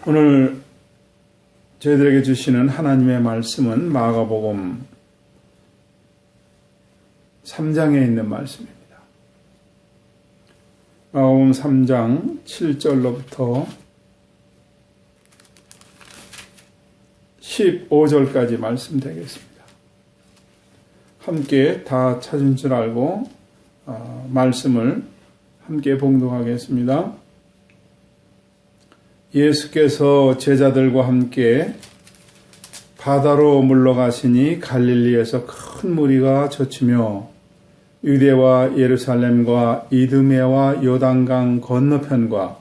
오늘 저희들에게 주시는 하나님의 말씀은 마가복음 3장에 있는 말씀입니다. 마가복음 3장 7절로부터 15절까지 말씀 되겠습니다. 함께 다 찾은 줄 알고 말씀을 함께 봉독하겠습니다. 예수께서 제자들과 함께 바다로 물러가시니 갈릴리에서 큰 무리가 젖히며 유대와 예루살렘과 이두메와 요단강 건너편과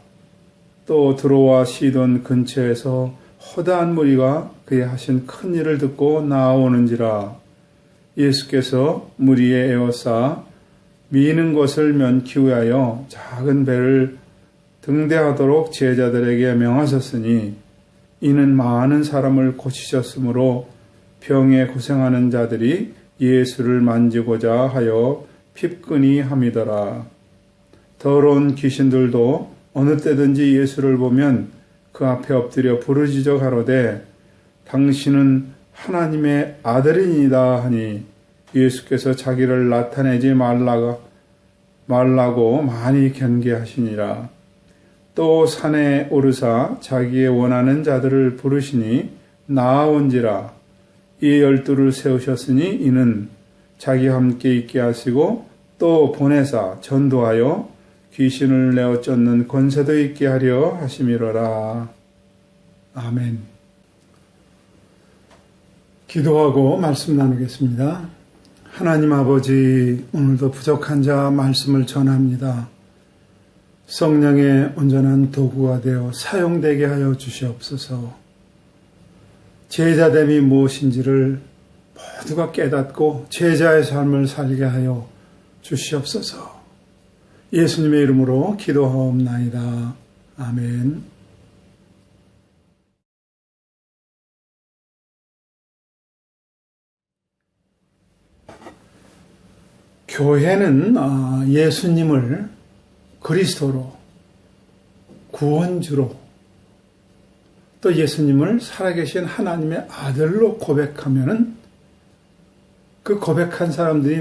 또 드로와 시돈 근처에서 허다한 무리가 그의 하신 큰 일을 듣고 나아오는지라. 예수께서 무리에 에워싸 미는 것을 면키 위하여 작은 배를 등대하도록 제자들에게 명하셨으니 이는 많은 사람을 고치셨으므로 병에 고생하는 자들이 예수를 만지고자 하여 핍근히 함이더라. 더러운 귀신들도 어느 때든지 예수를 보면 그 앞에 엎드려 부르짖어 가로되 당신은 하나님의 아들이니이다 하니 예수께서 자기를 나타내지 말라고 많이 경계하시니라. 또 산에 오르사 자기의 원하는 자들을 부르시니 나아온지라. 이 12를 세우셨으니 이는 자기와 함께 있게 하시고 또 보내사 전도하여 귀신을 내어 쫓는 권세도 있게 하려 하심이로라. 아멘. 기도하고 말씀 나누겠습니다. 하나님 아버지, 오늘도 부족한 자 말씀을 전합니다. 성령의 온전한 도구가 되어 사용되게 하여 주시옵소서. 제자됨이 무엇인지를 모두가 깨닫고 제자의 삶을 살게 하여 주시옵소서. 예수님의 이름으로 기도하옵나이다. 아멘. 교회는 예수님을 그리스도로, 구원주로, 또 예수님을 살아계신 하나님의 아들로 고백하면은 그 고백한 사람들이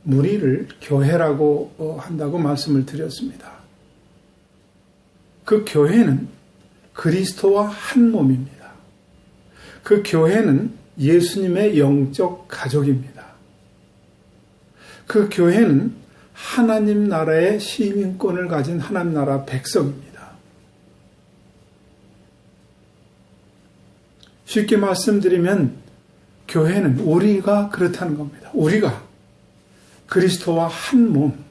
무리를 교회라고 한다고 말씀을 드렸습니다. 그 교회는 그리스도와 한 몸입니다. 그 교회는 예수님의 영적 가족입니다. 그 교회는 하나님 나라의 시민권을 가진 하나님 나라 백성입니다. 쉽게 말씀드리면 교회는 우리가 그렇다는 겁니다. 우리가 그리스도와 한 몸,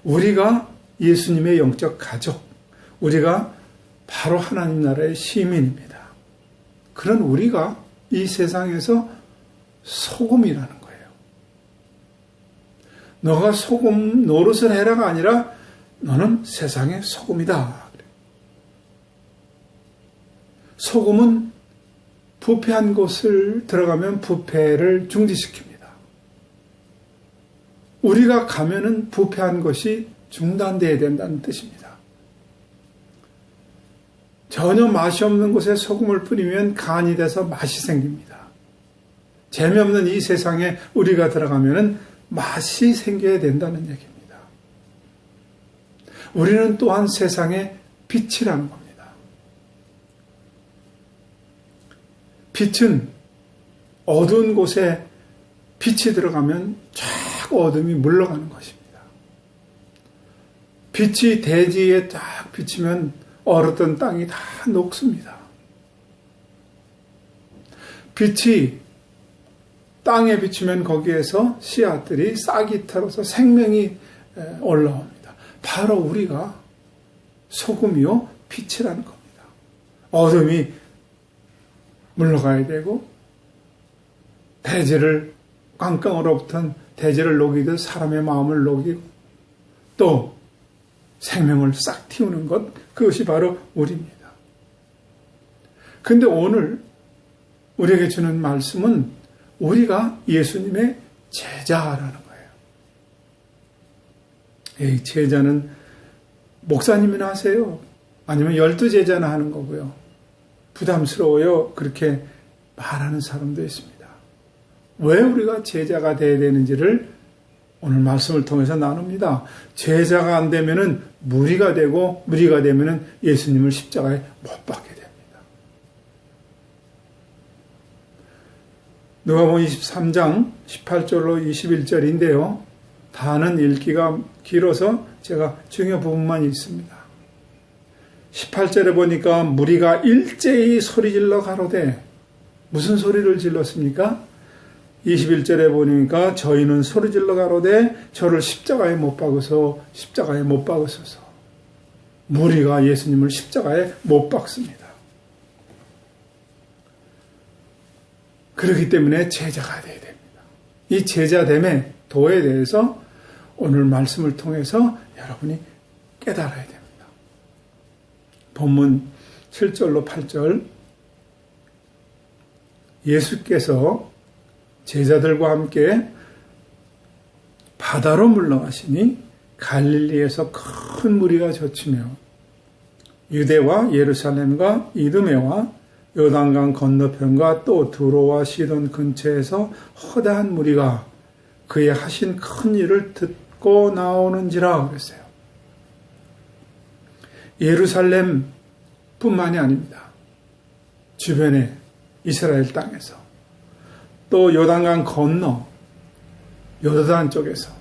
우리가 예수님의 영적 가족, 우리가 바로 하나님 나라의 시민입니다. 그런 우리가 이 세상에서 소금이라는 거예요. 너가 소금 노릇을 해라가 아니라 너는 세상의 소금이다. 소금은 부패한 곳을 들어가면 부패를 중지시킵니다. 우리가 가면은 부패한 것이 중단되어야 된다는 뜻입니다. 전혀 맛이 없는 곳에 소금을 뿌리면 간이 돼서 맛이 생깁니다. 재미없는 이 세상에 우리가 들어가면은 맛이 생겨야 된다는 얘기입니다. 우리는 또한 세상의 빛이라는 겁니다. 빛은 어두운 곳에 빛이 들어가면 쫙 어둠이 물러가는 것입니다. 빛이 대지에 딱 비치면 얼었던 땅이 다 녹습니다. 빛이 땅에 비추면 거기에서 씨앗들이 싹이 틀어서 생명이 올라옵니다. 바로 우리가 소금이요 빛이라는 겁니다. 어둠이 물러가야 되고 대지를 깡깡으로부터 대지를 녹이듯 사람의 마음을 녹이고 또 생명을 싹 틔우는 것, 그것이 바로 우리입니다. 그런데 오늘 우리에게 주는 말씀은 우리가 예수님의 제자라는 거예요. 제자는 목사님이나 하세요. 아니면 12제자나 하는 거고요. 부담스러워요. 그렇게 말하는 사람도 있습니다. 왜 우리가 제자가 돼야 되는지를 오늘 말씀을 통해서 나눕니다. 제자가 안 되면은 무리가 되고, 무리가 되면은 예수님을 십자가에 못 박게 됩니다. 누가복음 23장 18절로 21절인데요. 다는 읽기가 길어서 제가 중요 부분만 읽습니다. 18절에 보니까 무리가 일제히 소리질러 가로되, 무슨 소리를 질렀습니까? 21절에 보니까 저희는 소리질러 가로되 저를 십자가에 못 박으소, 십자가에 못 박으소서. 무리가 예수님을 십자가에 못 박습니다. 그렇기 때문에 제자가 되어야 됩니다. 이 제자됨의 도에 대해서 오늘 말씀을 통해서 여러분이 깨달아야 됩니다. 본문 7절로 8절, 예수께서 제자들과 함께 바다로 물러가시니 갈릴리에서 큰 무리가 젖히며 유대와 예루살렘과 이두메와 요단강 건너편과 또 두로와 시돈 근처에서 허다한 무리가 그의 하신 큰 일을 듣고 나오는지라 그랬어요. 예루살렘 뿐만이 아닙니다. 주변에 이스라엘 땅에서 또 요단강 건너 요르단 쪽에서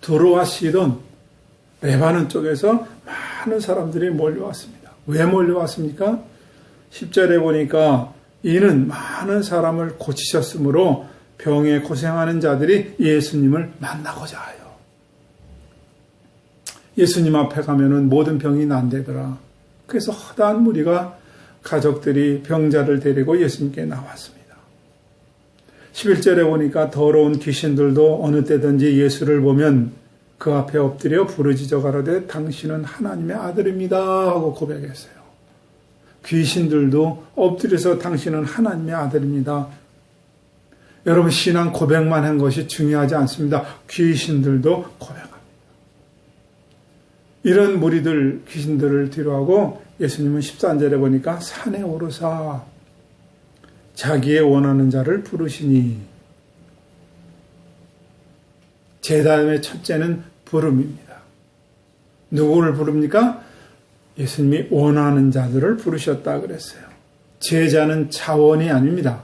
두로와 시돈, 레바논 쪽에서 많은 사람들이 몰려왔습니다. 왜 몰려왔습니까? 10절에 보니까 이는 많은 사람을 고치셨으므로 병에 고생하는 자들이 예수님을 만나고자 하여. 예수님 앞에 가면은 모든 병이 난대더라. 그래서 허다한 무리가 가족들이 병자를 데리고 예수님께 나왔습니다. 11절에 보니까 더러운 귀신들도 어느 때든지 예수를 보면 그 앞에 엎드려 부르짖어 가로되 당신은 하나님의 아들입니다 하고 고백했어요. 귀신들도 엎드려서 당신은 하나님의 아들입니다. 여러분, 신앙 고백만 한 것이 중요하지 않습니다. 귀신들도 고백합니다. 이런 무리들, 귀신들을 뒤로하고 예수님은 13절에 보니까 산에 오르사 자기의 원하는 자를 부르시니, 제자의 첫째는 부름입니다. 누구를 부릅니까? 예수님이 원하는 자들을 부르셨다 그랬어요. 제자는 자원이 아닙니다.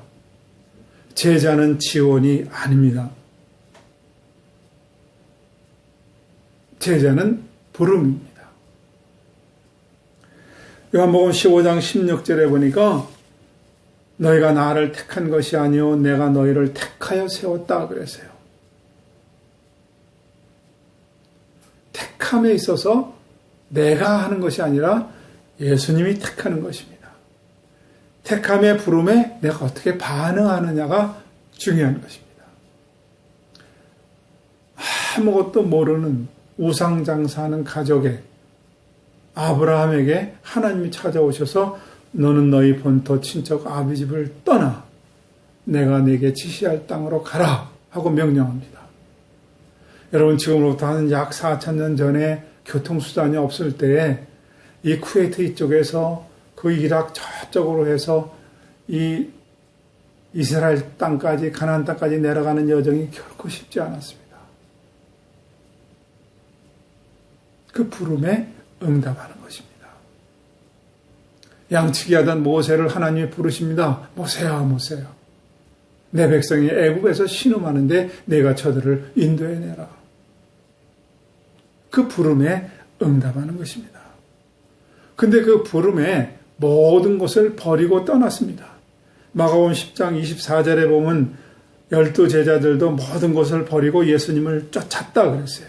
제자는 지원이 아닙니다. 제자는 부름입니다. 요한복음 15장 16절에 보니까 너희가 나를 택한 것이 아니요 내가 너희를 택하여 세웠다 그랬어요. 택함에 있어서 내가 하는 것이 아니라 예수님이 택하는 것입니다. 택함의 부름에 내가 어떻게 반응하느냐가 중요한 것입니다. 아무것도 모르는 우상장사하는 가족에 아브라함에게 하나님이 찾아오셔서 너는 너희 본토 친척 아비 집을 떠나 내가 네게 지시할 땅으로 가라 하고 명령합니다. 여러분, 지금으로부터 한 약 4,000년 전에 교통수단이 없을 때에 이 쿠웨이트 이쪽에서 그 이락 저쪽으로 해서 이 이스라엘 땅까지, 가나안 땅까지 내려가는 여정이 결코 쉽지 않았습니다. 그 부름에 응답하는 것입니다. 양치기 하던 모세를 하나님이 부르십니다. 모세야, 모세야. 내 백성이 애국에서 신음하는데 내가 저들을 인도해내라. 그 부름에 응답하는 것입니다. 근데 그 부름에 모든 것을 버리고 떠났습니다. 마가복음 10장 24절에 보면 12 제자들도 모든 것을 버리고 예수님을 쫓았다 그랬어요.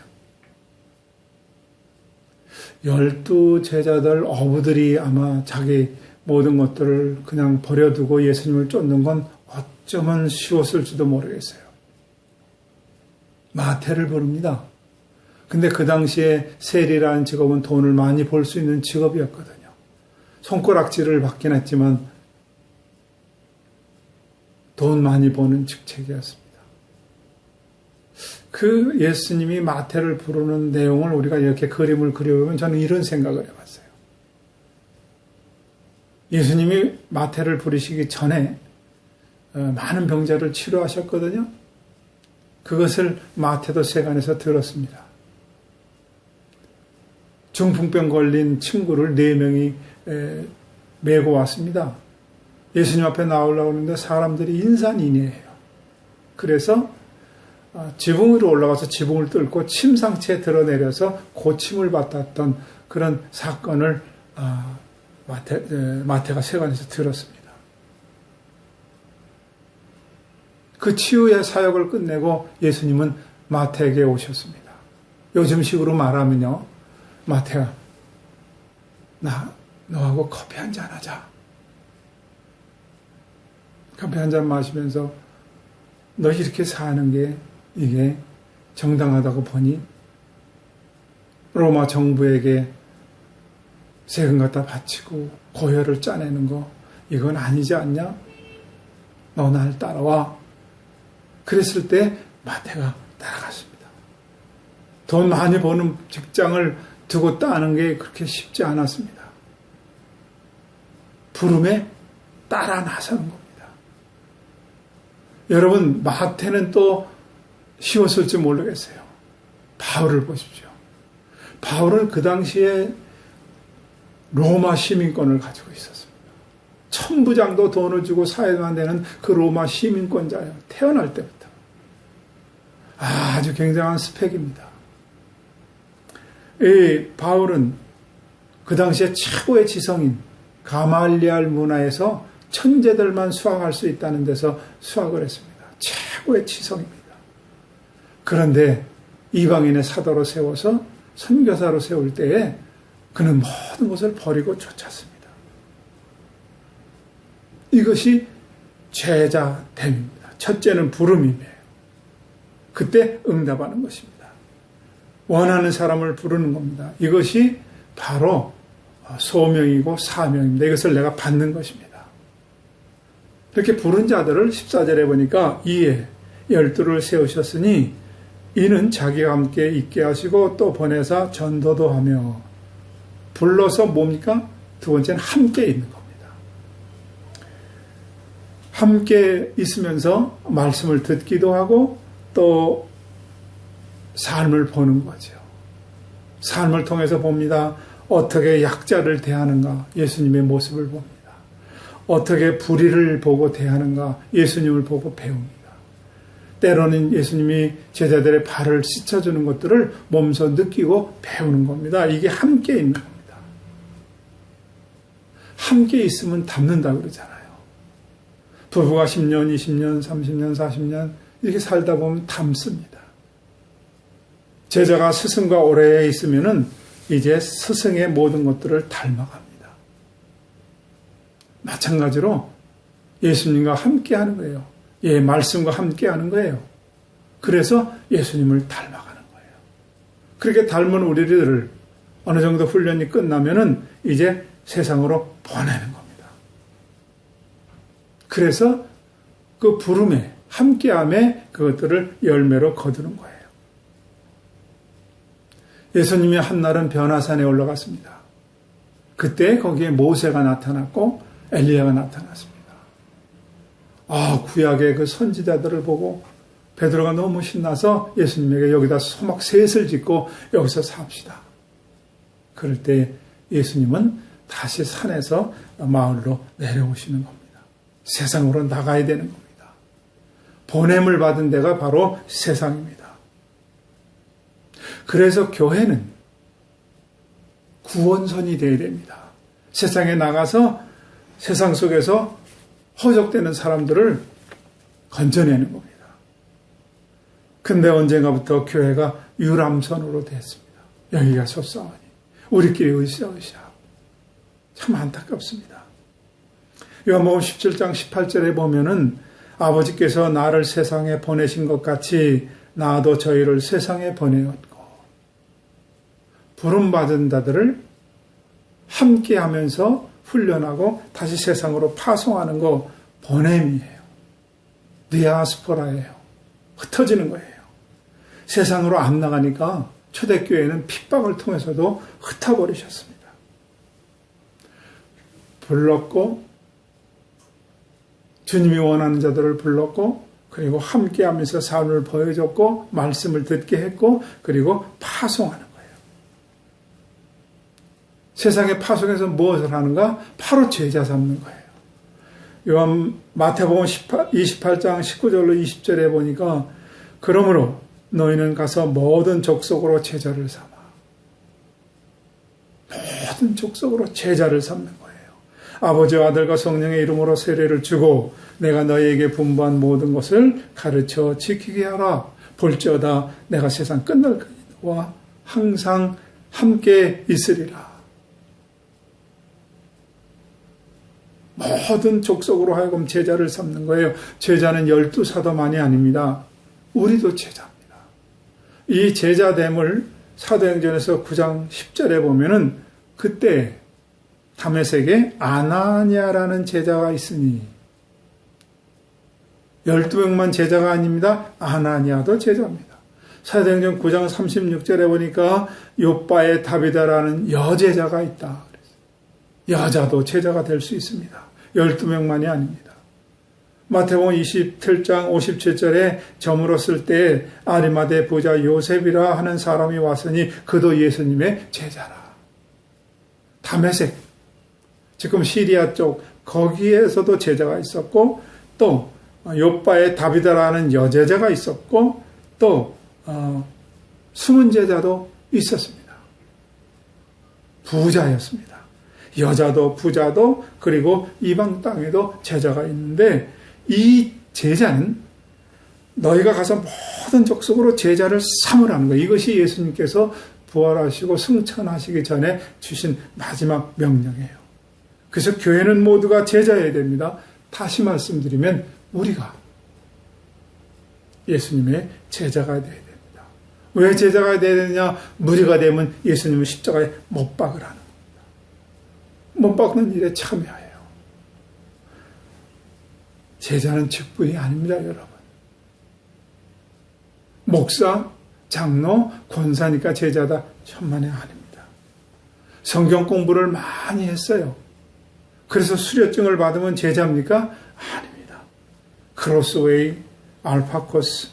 12 제자들 어부들이 아마 자기 모든 것들을 그냥 버려두고 예수님을 쫓는 건 어쩌면 쉬웠을지도 모르겠어요. 마태를 부릅니다. 근데 그 당시에 세리라는 직업은 돈을 많이 벌 수 있는 직업이었거든요. 손가락질을 받긴 했지만 돈 많이 버는 직책이었습니다. 그 예수님이 마태를 부르는 내용을 우리가 이렇게 그림을 그려보면 저는 이런 생각을 해봤어요. 예수님이 마태를 부르시기 전에 많은 병자를 치료하셨거든요. 그것을 마태도 세간에서 들었습니다. 중풍병 걸린 친구를 4명이 메고 왔습니다. 예수님 앞에 나오려고 하는데 사람들이 인산인해해요. 그래서 지붕 위로 올라가서 지붕을 뚫고 침 상체에 드러내려서 고침을 받았던 그런 사건을 마태가 세간에서 들었습니다. 그 치유의 사역을 끝내고 예수님은 마태에게 오셨습니다. 요즘식으로 말하면요, 마태야, 너하고 커피 한잔 하자. 커피 한잔 마시면서 너 이렇게 사는 게 이게 정당하다고 보니? 로마 정부에게 세금 갖다 바치고 고혈을 짜내는 거 이건 아니지 않냐? 너 날 따라와. 그랬을 때 마태가 따라갔습니다. 돈 많이 버는 직장을 두고 따는 게 그렇게 쉽지 않았습니다. 부름에 따라 나서는 겁니다. 여러분, 마태는 또 쉬웠을지 모르겠어요. 바울을 보십시오. 바울은 그 당시에 로마 시민권을 가지고 있었습니다. 천부장도 돈을 주고 사회만 되는 그 로마 시민권자예요. 태어날 때부터. 아주 굉장한 스펙입니다. 이 바울은 그 당시에 최고의 지성인 가말리알 문화에서 천재들만 수학할 수 있다는 데서 수학을 했습니다. 최고의 지성입니다. 그런데 이방인의 사도로 세워서 선교사로 세울 때에 그는 모든 것을 버리고 쫓았습니다. 이것이 제자됨입니다. 첫째는 부름이에요. 그때 응답하는 것입니다. 원하는 사람을 부르는 겁니다. 이것이 바로 소명이고 사명입니다. 이것을 내가 받는 것입니다. 이렇게 부른 자들을 14절에 보니까 이에 12를 세우셨으니 이는 자기가 함께 있게 하시고 또 보내사 전도도 하며 불러서 뭡니까? 두 번째는 함께 있는 겁니다. 함께 있으면서 말씀을 듣기도 하고 또 삶을 보는 거죠. 삶을 통해서 봅니다. 어떻게 약자를 대하는가? 예수님의 모습을 봅니다. 어떻게 불의를 보고 대하는가? 예수님을 보고 배웁니다. 때로는 예수님이 제자들의 발을 씻어주는 것들을 몸소 느끼고 배우는 겁니다. 이게 함께 있는 겁니다. 함께 있으면 닮는다 그러잖아요. 부부가 10년, 20년, 30년, 40년 이렇게 살다 보면 닮습니다. 제자가 스승과 오래 있으면은 이제 스승의 모든 것들을 닮아갑니다. 마찬가지로 예수님과 함께 하는 거예요. 예, 말씀과 함께 하는 거예요. 그래서 예수님을 닮아가는 거예요. 그렇게 닮은 우리들을 어느 정도 훈련이 끝나면은 이제 세상으로 보내는 겁니다. 그래서 그 부름에, 함께함에 그것들을 열매로 거두는 거예요. 예수님이 한날은 변화산에 올라갔습니다. 그때 거기에 모세가 나타났고 엘리야가 나타났습니다. 구약의 그 선지자들을 보고 베드로가 너무 신나서 예수님에게 여기다 소막 셋을 짓고 여기서 삽시다. 그럴 때 예수님은 다시 산에서 마을로 내려오시는 겁니다. 세상으로 나가야 되는 겁니다. 보냄을 받은 데가 바로 세상입니다. 그래서 교회는 구원선이 되어야 됩니다. 세상에 나가서 세상 속에서 허적되는 사람들을 건져내는 겁니다. 근데 언젠가부터 교회가 유람선으로 됐습니다. 여기가 섭사하니 우리끼리 으쌰으쌰. 참 안타깝습니다. 요한복음 17장 18절에 보면은 아버지께서 나를 세상에 보내신 것 같이 나도 저희를 세상에 보내었고 부름받은 자들을 함께하면서 훈련하고 다시 세상으로 파송하는 거 보냄이에요. 디아스포라예요. 흩어지는 거예요. 세상으로 안 나가니까 초대교회는 핍박을 통해서도 흩어버리셨습니다. 불렀고 주님이 원하는 자들을 불렀고 그리고 함께하면서 삶을 보여줬고 말씀을 듣게 했고 그리고 파송하는 거예요. 세상에 파송해서 무엇을 하는가? 바로 제자 삼는 거예요. 요한 마태복음 28장 19절로 20절에 보니까 그러므로 너희는 가서 모든 족속으로 제자를 삼아. 모든 족속으로 제자를 삼는 거예요. 아버지와 아들과 성령의 이름으로 세례를 주고 내가 너희에게 분부한 모든 것을 가르쳐 지키게 하라. 볼지어다 내가 세상 끝날까지 너와 항상 함께 있으리라. 모든 족속으로 하여금 제자를 삼는 거예요. 제자는 12사도만이 아닙니다. 우리도 제자입니다. 이 제자됨을 사도행전에서 9장 10절에 보면은 그때 다메섹에 아나니아라는 제자가 있으니 12명만 제자가 아닙니다. 아나니아도 제자입니다. 사도행전 9장 36절에 보니까 요바에 다비다라는 여제자가 있다. 여자도 제자가 될 수 있습니다. 12명만이 아닙니다. 마태복음 27장 57절에 저물었을 때 아리마대 부자 요셉이라 하는 사람이 왔으니 그도 예수님의 제자라. 다메섹, 지금 시리아 쪽 거기에서도 제자가 있었고 또 요바에 다비다라는 여제자가 있었고 또 숨은 제자도 있었습니다. 부자였습니다. 여자도 부자도 그리고 이방 땅에도 제자가 있는데 이 제자는 너희가 가서 모든 족속으로 제자를 삼으라는 거예요. 이것이 예수님께서 부활하시고 승천하시기 전에 주신 마지막 명령이에요. 그래서 교회는 모두가 제자여야 됩니다. 다시 말씀드리면 우리가 예수님의 제자가 되어야 됩니다. 왜 제자가 되어야 되느냐? 무리가 되면 예수님은 십자가에 못 박으라는 못 박는 일에 참여해요. 제자는 직분이 아닙니다, 여러분. 목사, 장로, 권사니까 제자다. 천만에 아닙니다. 성경 공부를 많이 했어요. 그래서 수료증을 받으면 제자입니까? 아닙니다. 크로스웨이, 알파코스,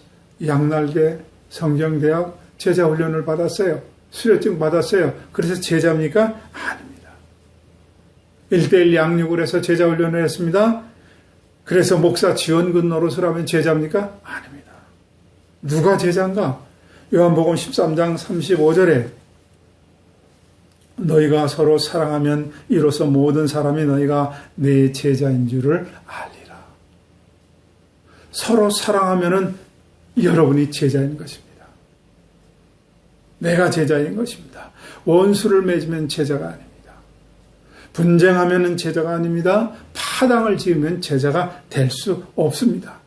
양날개, 성경대학 제자훈련을 받았어요. 수료증 받았어요. 그래서 제자입니까? 아닙니다. 1:1 양육을 해서 제자훈련을 했습니다. 그래서 목사 지원군 노릇을 하면 제자입니까? 아닙니다. 누가 제자인가? 요한복음 13장 35절에 너희가 서로 사랑하면 이로써 모든 사람이 너희가 내 제자인 줄을 알리라. 서로 사랑하면은 여러분이 제자인 것입니다. 내가 제자인 것입니다. 원수를 맺으면 제자가 아닙니다. 분쟁하면 제자가 아닙니다. 파당을 지으면 제자가 될 수 없습니다.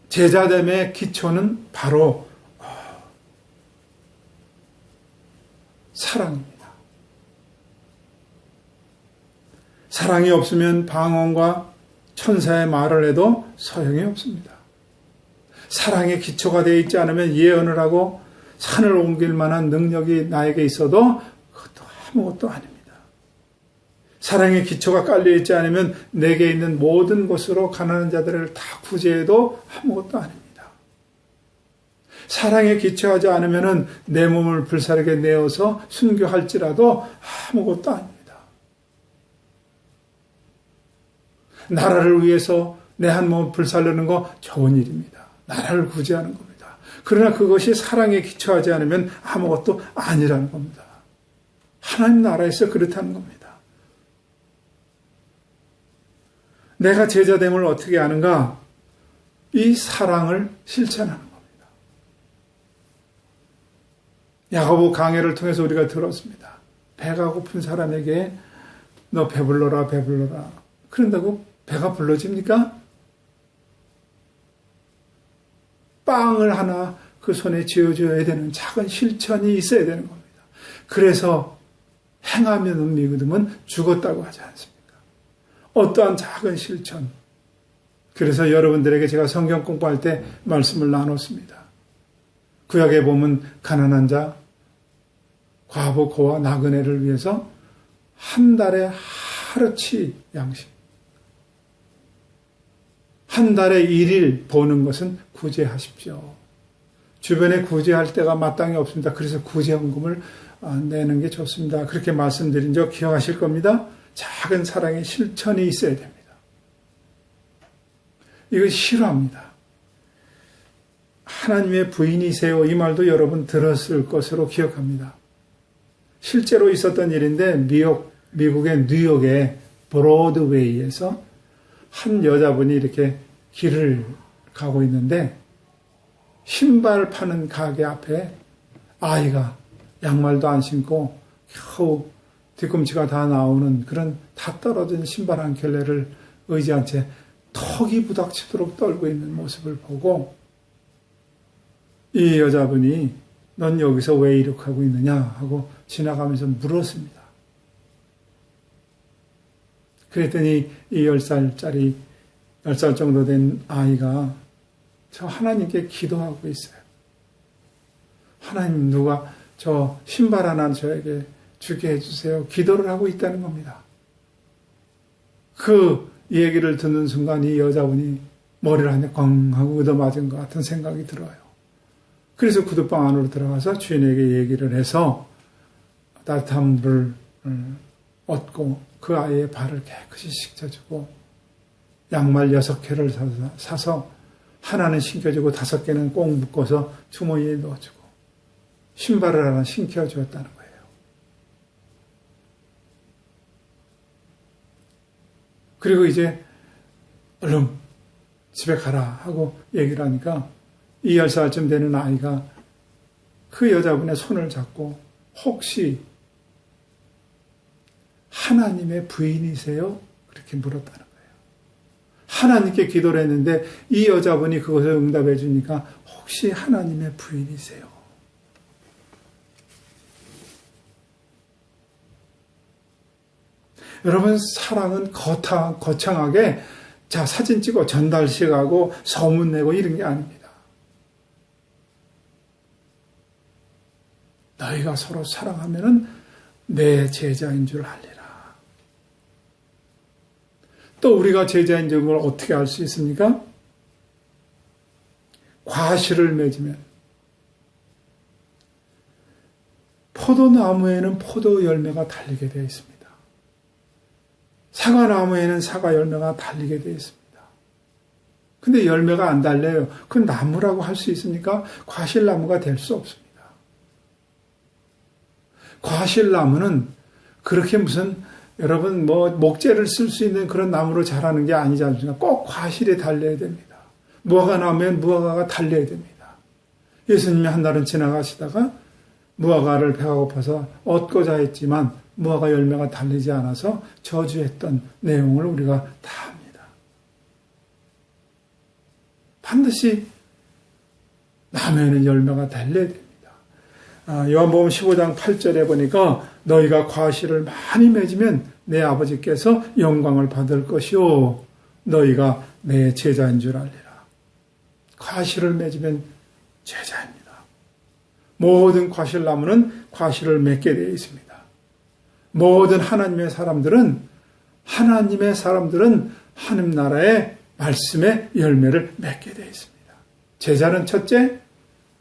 제자됨의 기초는 바로 사랑입니다. 사랑이 없으면 방언과 천사의 말을 해도 소용이 없습니다. 사랑의 기초가 되어 있지 않으면 예언을 하고 산을 옮길 만한 능력이 나에게 있어도 그것도 아무것도 아닙니다. 사랑의 기초가 깔려있지 않으면 내게 있는 모든 곳으로 가난한 자들을 다 구제해도 아무것도 아닙니다. 사랑에 기초하지 않으면 내 몸을 불사르게 내어서 순교할지라도 아무것도 아닙니다. 나라를 위해서 내 한 몸을 불살르는 거 좋은 일입니다. 나라를 구제하는 겁니다. 그러나 그것이 사랑에 기초하지 않으면 아무것도 아니라는 겁니다. 하나님 나라에서 그렇다는 겁니다. 내가 제자됨을 어떻게 아는가? 이 사랑을 실천하는 겁니다. 야고보 강해를 통해서 우리가 들었습니다. 배가 고픈 사람에게 너 배불러라 배불러라. 그런다고 배가 불러집니까? 빵을 하나 그 손에 쥐어줘야 되는 작은 실천이 있어야 되는 겁니다. 그래서 행하면 믿음은 죽었다고 하지 않습니까? 어떠한 작은 실천. 그래서 여러분들에게 제가 성경 공부할 때 말씀을 나눴습니다. 구약에 보면 가난한 자, 과부 고와 나그네를 위해서 한 달에 하루치 양식, 한 달에 1일 보는 것은 구제하십시오. 주변에 구제할 때가 마땅히 없습니다. 그래서 구제헌금을 내는 게 좋습니다. 그렇게 말씀드린 적 기억하실 겁니다. 작은 사랑의 실천이 있어야 됩니다. 이거 싫어합니다. 하나님의 부인이세요. 이 말도 여러분 들었을 것으로 기억합니다. 실제로 있었던 일인데 미국의 뉴욕의 브로드웨이에서 한 여자분이 이렇게 길을 가고 있는데 신발 파는 가게 앞에 아이가 양말도 안 신고 겨우 뒤꿈치가 다 나오는 그런 다 떨어진 신발 한 켤레를 의지한 채 턱이 부닥치도록 떨고 있는 모습을 보고 이 여자분이 넌 여기서 왜 이렇게 하고 있느냐 하고 지나가면서 물었습니다. 그랬더니 이 10살 정도 된 아이가 저 하나님께 기도하고 있어요. 하나님 누가 저 신발 하나 저에게 주게 해주세요. 기도를 하고 있다는 겁니다. 그 얘기를 듣는 순간 이 여자분이 머리를 한 대 꽝 하고 얻어맞은 것 같은 생각이 들어요. 그래서 구두방 안으로 들어가서 주인에게 얘기를 해서 따뜻한 물을 얻고 그 아이의 발을 깨끗이 씻겨주고 양말 6켤레를 사서 하나는 신겨주고 5개는 꼭 묶어서 주머니에 넣어주고 신발을 하나 신겨주었다는 거예요. 그리고 이제 얼른 집에 가라 하고 얘기를 하니까 이 10살쯤 되는 아이가 그 여자분의 손을 잡고 혹시 하나님의 부인이세요? 그렇게 물었다는 거예요. 하나님께 기도를 했는데 이 여자분이 그것을 응답해 주니까 혹시 하나님의 부인이세요? 여러분 사랑은 거창하게 자 사진 찍어 전달식하고 소문 내고 이런 게 아닙니다. 너희가 서로 사랑하면은 내 제자인 줄 알리라. 또 우리가 제자인 줄 어떻게 알 수 있습니까? 과실을 맺으면 포도나무에는 포도 열매가 달리게 되어 있습니다. 사과나무에는 사과 열매가 달리게 되어 있습니다. 근데 열매가 안 달려요. 그 나무라고 할 수 있습니까? 과실나무가 될 수 없습니다. 과실나무는 그렇게 무슨 여러분 목재를 쓸 수 있는 그런 나무로 자라는 게 아니지 않습니까? 꼭 과실에 달려야 됩니다. 무화과 나무엔 무화과가 달려야 됩니다. 예수님이 한 날은 지나가시다가 무화과를 배가 고파서 얻고자 했지만 무화과 열매가 달리지 않아서 저주했던 내용을 우리가 다 압니다. 반드시 나무에는 열매가 달려야 됩니다. 요한복음 15장 8절에 보니까 너희가 과실을 많이 맺으면 내 아버지께서 영광을 받을 것이요 너희가 내 제자인 줄 알리라. 과실을 맺으면 제자입니다. 모든 과실나무는 과실을 맺게 되어 있습니다. 모든 하나님의 사람들은 하나님 나라의 말씀의 열매를 맺게 되어 있습니다. 제자는 첫째,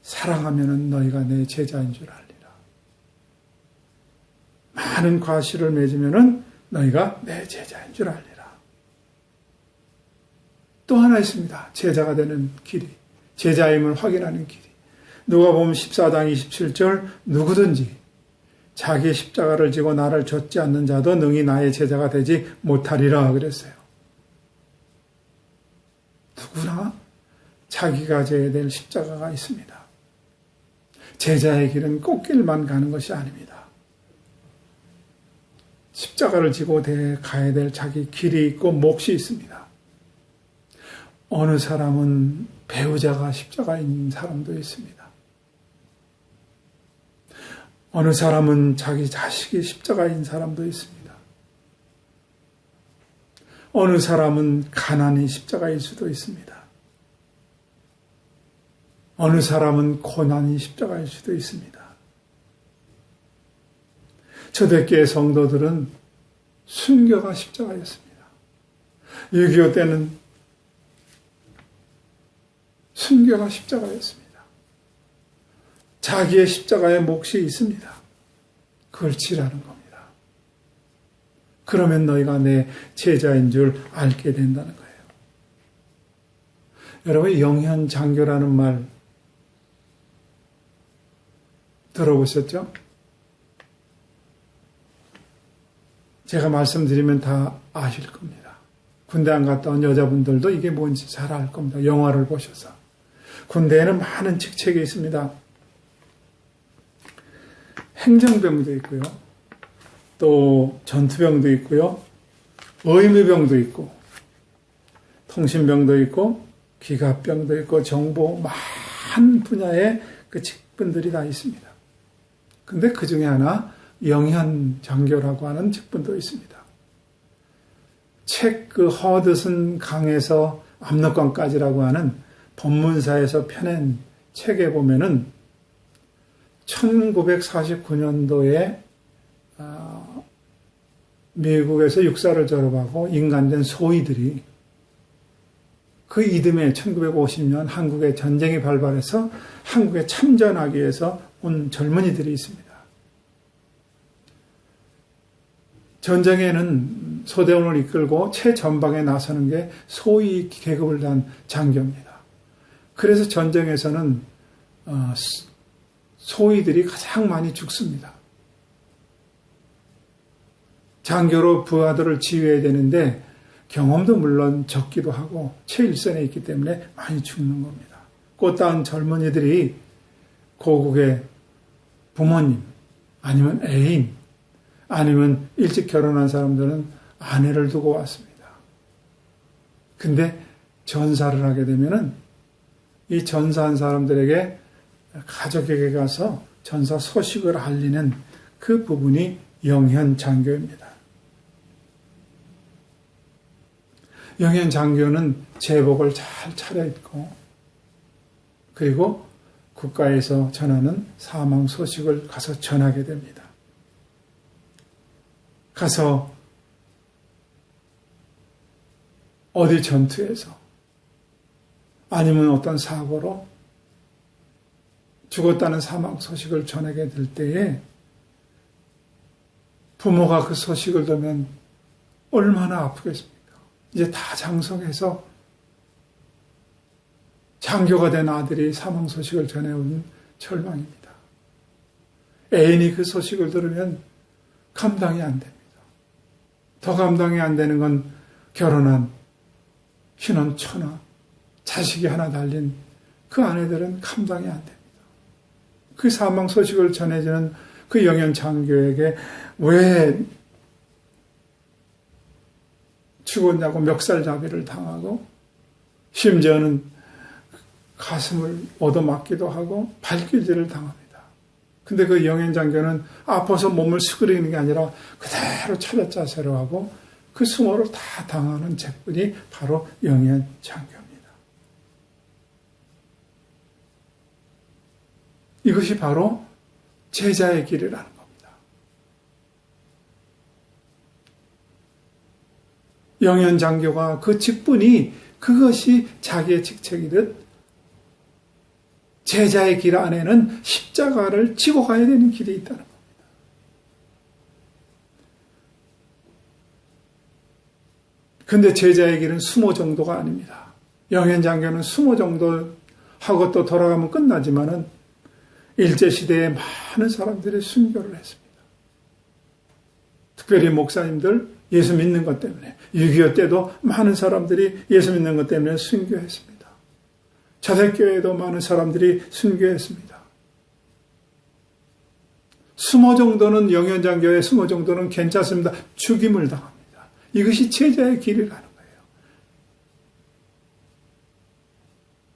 사랑하면은 너희가 내 제자인 줄 알리라. 많은 과실을 맺으면은 너희가 내 제자인 줄 알리라. 또 하나 있습니다. 제자가 되는 길이, 제자임을 확인하는 길이. 누가복음 14장 27절 누구든지 자기 십자가를 지고 나를 좇지 않는 자도 능히 나의 제자가 되지 못하리라 그랬어요. 누구나 자기가 져야 될 십자가가 있습니다. 제자의 길은 꽃길만 가는 것이 아닙니다. 십자가를 지고 가야 될 자기 길이 있고 몫이 있습니다. 어느 사람은 배우자가 십자가인 사람도 있습니다. 어느 사람은 자기 자식이 십자가인 사람도 있습니다. 어느 사람은 가난이 십자가일 수도 있습니다. 어느 사람은 고난이 십자가일 수도 있습니다. 초대교회 성도들은 순교가 십자가였습니다. 6.25 때는 순교가 십자가였습니다. 자기의 십자가의 몫이 있습니다. 그걸 지라는 겁니다. 그러면 너희가 내 제자인 줄 알게 된다는 거예요. 여러분, 영현장교라는 말 들어보셨죠? 제가 말씀드리면 다 아실 겁니다. 군대 안 갔다 온 여자분들도 이게 뭔지 잘 알 겁니다. 영화를 보셔서. 군대에는 많은 직책이 있습니다. 행정병도 있고요. 또 전투병도 있고요. 의무병도 있고 통신병도 있고 기갑병도 있고 정보 많은 분야의 그 직분들이 다 있습니다. 근데 그 중에 하나 영현장교라고 하는 직분도 있습니다. 책 그 허드슨 강에서 압록강까지라고 하는 법문사에서 펴낸 책에 보면은 1949년도에 미국에서 육사를 졸업하고 인간된 소위들이 그 이듬해 1950년 한국에 전쟁이 발발해서 한국에 참전하기 위해서 온 젊은이들이 있습니다. 전쟁에는 소대원을 이끌고 최전방에 나서는 게 소위 계급을 단 장교입니다. 그래서 전쟁에서는 소위들이 가장 많이 죽습니다. 장교로 부하들을 지휘해야 되는데 경험도 물론 적기도 하고 최일선에 있기 때문에 많이 죽는 겁니다. 꽃다운 젊은이들이 고국의 부모님 아니면 애인 아니면 일찍 결혼한 사람들은 아내를 두고 왔습니다. 근데 전사를 하게 되면은 이 전사한 사람들에게 가족에게 가서 전사 소식을 알리는 그 부분이 영현장교입니다. 영현장교는 제복을 잘 차려입고 그리고 국가에서 전하는 사망 소식을 가서 전하게 됩니다. 가서 어디 전투에서 아니면 어떤 사고로 죽었다는 사망 소식을 전하게 될 때에 부모가 그 소식을 들으면 얼마나 아프겠습니까? 이제 다 장성해서 장교가 된 아들이 사망 소식을 전해오는 절망입니다. 애인이 그 소식을 들으면 감당이 안 됩니다. 더 감당이 안 되는 건 결혼한 신혼 처나 자식이 하나 달린 그 아내들은 감당이 안 됩니다. 그 사망 소식을 전해주는 그 영현장교에게 왜 죽었냐고 멱살잡이를 당하고 심지어는 가슴을 얻어맞기도 하고 발길질을 당합니다. 근데 그 영현장교는 아파서 몸을 수그리는 게 아니라 그대로 차렷자세로 하고 그 수모를 다 당하는 직분이 바로 영현장교입니다. 이것이 바로 제자의 길이라는 겁니다. 영현장교가 그 직분이 그것이 자기의 직책이듯 제자의 길 안에는 십자가를 지고 가야 되는 길이 있다는 겁니다. 그런데 제자의 길은 수모 정도가 아닙니다. 영현장교는 수모 정도 하고 또 돌아가면 끝나지만은 일제시대에 많은 사람들이 순교를 했습니다. 특별히 목사님들 예수 믿는 것 때문에 6.25 때도 많은 사람들이 예수 믿는 것 때문에 순교했습니다. 자택교회에도 많은 사람들이 순교했습니다. 수모 정도는 영현장교의 수모 정도는 괜찮습니다. 죽임을 당합니다. 이것이 제자의 길이라는 거예요.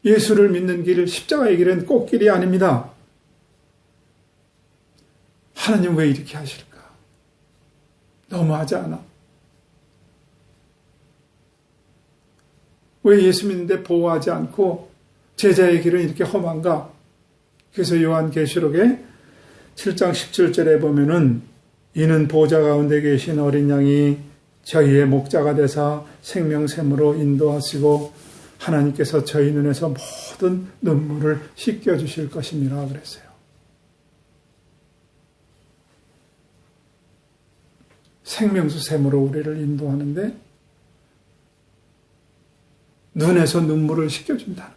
예수를 믿는 길, 십자가의 길은 꽃길이 아닙니다. 하나님 왜 이렇게 하실까? 너무하지 않아? 왜 예수 믿는데 보호하지 않고 제자의 길은 이렇게 험한가? 그래서 요한계시록에 7장 17절에 보면은 이는 보좌 가운데 계신 어린 양이 저희의 목자가 되사 생명샘으로 인도하시고 하나님께서 저희 눈에서 모든 눈물을 씻겨주실 것임이라 그랬어요. 생명수 샘으로 우리를 인도하는데 눈에서 눈물을 씻겨준다는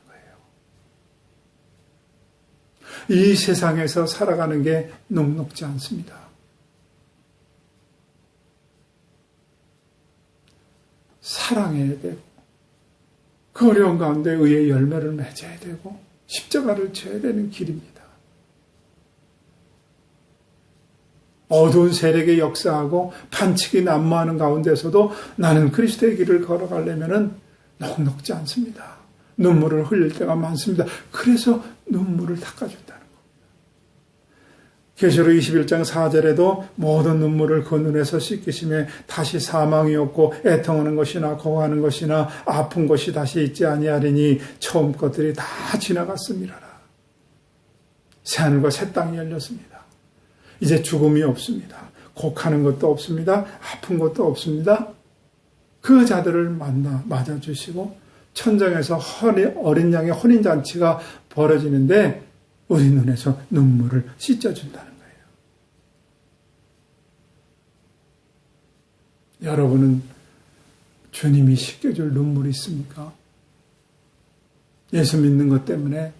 거예요. 이 세상에서 살아가는 게 녹록지 않습니다. 사랑해야 되고 그 어려운 가운데 의의 열매를 맺어야 되고 십자가를 져야 되는 길입니다. 어두운 세력의 역사하고 반칙이 난무하는 가운데서도 나는 그리스도의 길을 걸어가려면 녹록지 않습니다. 눈물을 흘릴 때가 많습니다. 그래서 눈물을 닦아준다는 겁니다. 계시록 21장 4절에도 모든 눈물을 그 눈에서 씻기심에 다시 사망이 없고 애통하는 것이나 고하는 것이나 아픈 것이 다시 있지 아니하리니 처음 것들이 다 지나갔음이라라. 새하늘과 새 땅이 열렸습니다. 이제 죽음이 없습니다. 곡하는 것도 없습니다. 아픈 것도 없습니다. 그 자들을 맞아주시고 천정에서 어린 양의 혼인잔치가 벌어지는데 우리 눈에서 눈물을 씻어준다는 거예요. 여러분은 주님이 씻겨줄 눈물이 있습니까? 예수 믿는 것 때문에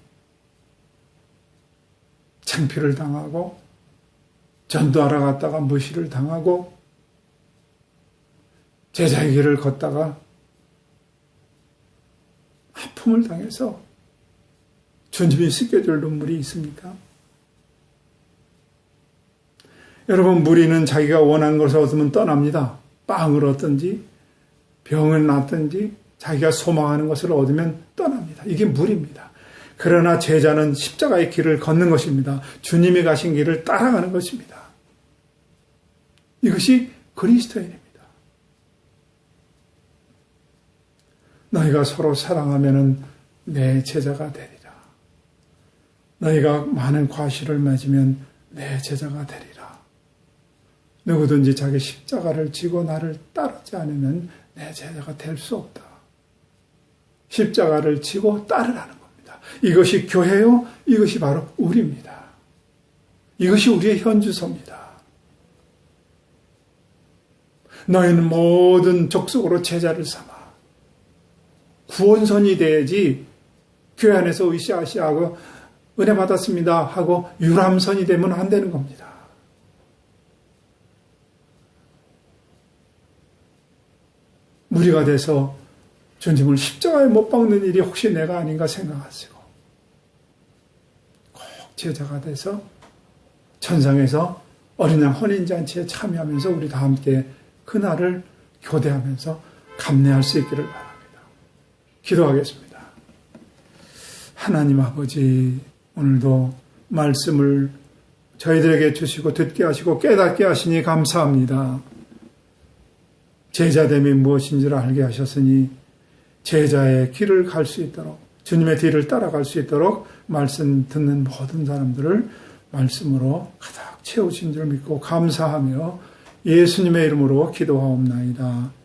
창피를 당하고 전도하러 갔다가 무시를 당하고 제자의 길을 걷다가 아픔을 당해서 주님이 씻겨줄 눈물이 있습니까? 여러분, 무리는 자기가 원하는 것을 얻으면 떠납니다. 빵을 얻든지 병을 낫든지 자기가 소망하는 것을 얻으면 떠납니다. 이게 무리입니다. 그러나 제자는 십자가의 길을 걷는 것입니다. 주님이 가신 길을 따라가는 것입니다. 이것이 그리스도인입니다. 너희가 서로 사랑하면 내 제자가 되리라. 너희가 많은 과실을 맺으면 내 제자가 되리라. 누구든지 자기 십자가를 지고 나를 따르지 않으면 내 제자가 될 수 없다. 십자가를 지고 따르라는 겁니다. 이것이 교회요. 이것이 바로 우리입니다. 이것이 우리의 현주소입니다. 너희는 모든 족속으로 제자를 삼아 구원선이 돼야지 교회 안에서 으쌰으쌰하고 은혜 받았습니다 하고 유람선이 되면 안 되는 겁니다. 무리가 돼서 주님을 십자가에 못 박는 일이 혹시 내가 아닌가 생각하시고 꼭 제자가 돼서 천상에서 어린 양 혼인잔치에 참여하면서 우리 다 함께 그날을 교대하면서 감내할 수 있기를 바랍니다. 기도하겠습니다. 하나님 아버지, 오늘도 말씀을 저희들에게 주시고 듣게 하시고 깨닫게 하시니 감사합니다. 제자됨이 무엇인지를 알게 하셨으니 제자의 길을 갈 수 있도록, 주님의 뒤를 따라갈 수 있도록 말씀 듣는 모든 사람들을 말씀으로 가득 채우신 줄 믿고 감사하며 예수님의 이름으로 기도하옵나이다.